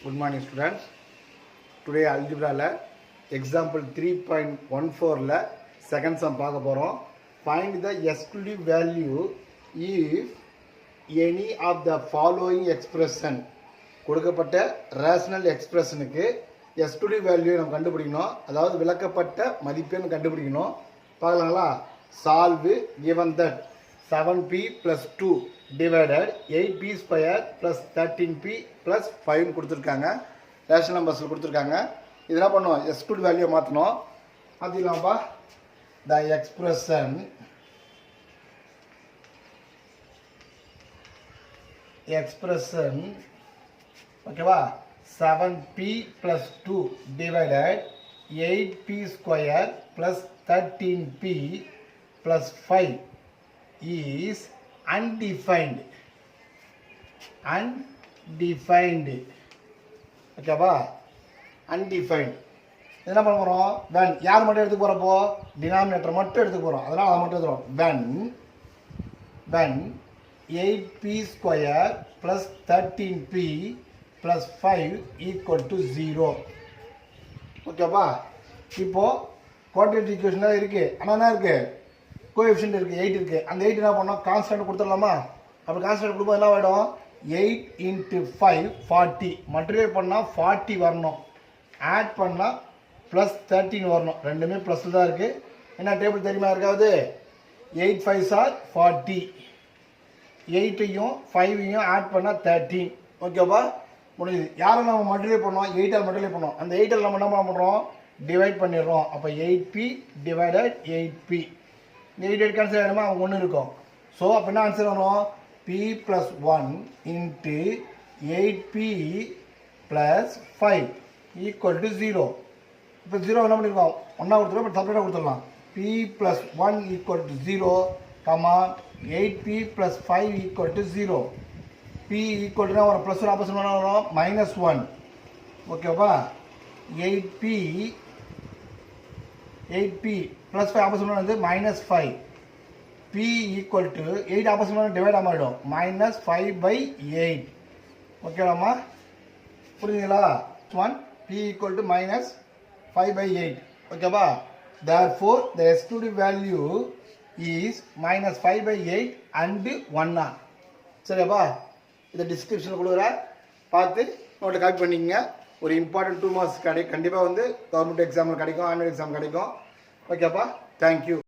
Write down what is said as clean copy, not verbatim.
Good morning students. Today algebra la example 3.14 la second sum பார்க்க போறோம். Find the exclusive value if any of the following expression கொடுக்கப்பட்ட rational expressionக்கு exclusive value நம்ம கண்டுபிடிக்கணும். அதாவது விலக்கப்பட்ட மதிப்பெண் கண்டுபிடிக்கணும். பார்க்கலாங்களா? Solve given that 7p plus 2 divided 8p square plus 13p plus 5 கொடுத்துருக்காங்க. Rational நம்பர்ஸில் கொடுத்துருக்காங்க. இது என்ன பண்ணுவோம்? எக்ஸ்க்ளூட் வேல்யூ மாற்றணும். மாற்றிக்கலாம்ப்பா. த எக்ஸ்பிரஷன் ஓகேவா 7p plus 2 divided 8p square plus 13p plus 5 is undefined ஓகேவா undefined என்ன பண்ண போகிறோம்? when யார் மட்டும் எடுத்துக்க போகிறப்போ டினாமினேட்டர் மட்டும் எடுத்துக்க போகிறோம். அதனால் அதை மட்டும் எடுத்துக்கிறோம். when 8p square plus 13p plus 5 equal to 0 ஓகேப்பா. இப்போது குவாட்ரேட்டிக் ஈக்குவேஷன் இருக்குது. ஆனால் என்ன இருக்குது? கோஎஃபிஷியன்ட் இருக்குது, 8 இருக்குது. அந்த 8 என்ன பண்ணோம்? கான்ஸ்டன்ட் கொடுத்துடலாமா? அப்போ கான்ஸ்டன்ட் கொடுக்கும்போது என்ன ஆகிடும்? 8 × 5 40. மல்டிப்ளை பண்ணால் 40 வரணும். ஆட் பண்ணால் ப்ளஸ் 13 வரணும். ரெண்டுமே ப்ளஸில் தான் இருக்குது. என்ன டேபிள் தெரியுமா இருக்காது? 8 5s are 40. 8ஐயும் 5ஐயும் ஆட் பண்ணால் 13. ஓகேப்பா, முடியுது. யாரை நம்ம மல்டிப்ளை பண்ணோம்? 8ஆல் மல்டிப்ளை பண்ணோம். அந்த 8ஆல் நம்ம என்ன பண்ண பண்ணுறோம்? டிவைட் பண்ணிடுறோம். அப்போ 8p டிவைடட் 8p. 8 கேன்சல் ஆகிடுமா? 1 இருக்கும். ஸோ அப்போ என்ன ஆன்சர் வரும்? p plus 1 into 8p plus 5 equal to 0. இப்போ 0 என்ன பண்ணிருக்கோம்? ஒன்றா கொடுத்துருவோம். இப்போ செப்பரேட்டாக கொடுத்துடலாம். p plus 1 equal to 0, 8p plus 5 equal to 0. p equal to ஒரு ப்ளஸ் ஒரு ஆப்போசிட் என்ன வரும்? -1. ஓகேவா? 8p plus 5 ஆப்போசிட் வந்து -5. p equal to 8 opposite divide ஆகிடும். -5/8. ஓகேவாம்மா? புரியுதுங்களா? 1 p equal to -5/8. ஓகேவா? therefore the exclusive value is -5/8 and 1. சரியாப்பா? இதை டிஸ்கிரிப்ஷனில் கொடுக்குறேன், பார்த்து நோட்டை காப்பி பண்ணிக்கங்க. ஒரு இம்பார்ட்டன்ட் 2 மார்க்ஸ் கண்டிப்பாக வந்து கவர்மெண்ட் எக்ஸாமில் கிடைக்கும், ஆனுவல் எக்ஸாம் கிடைக்கும். ஓகேப்பா, தேங்க்யூ.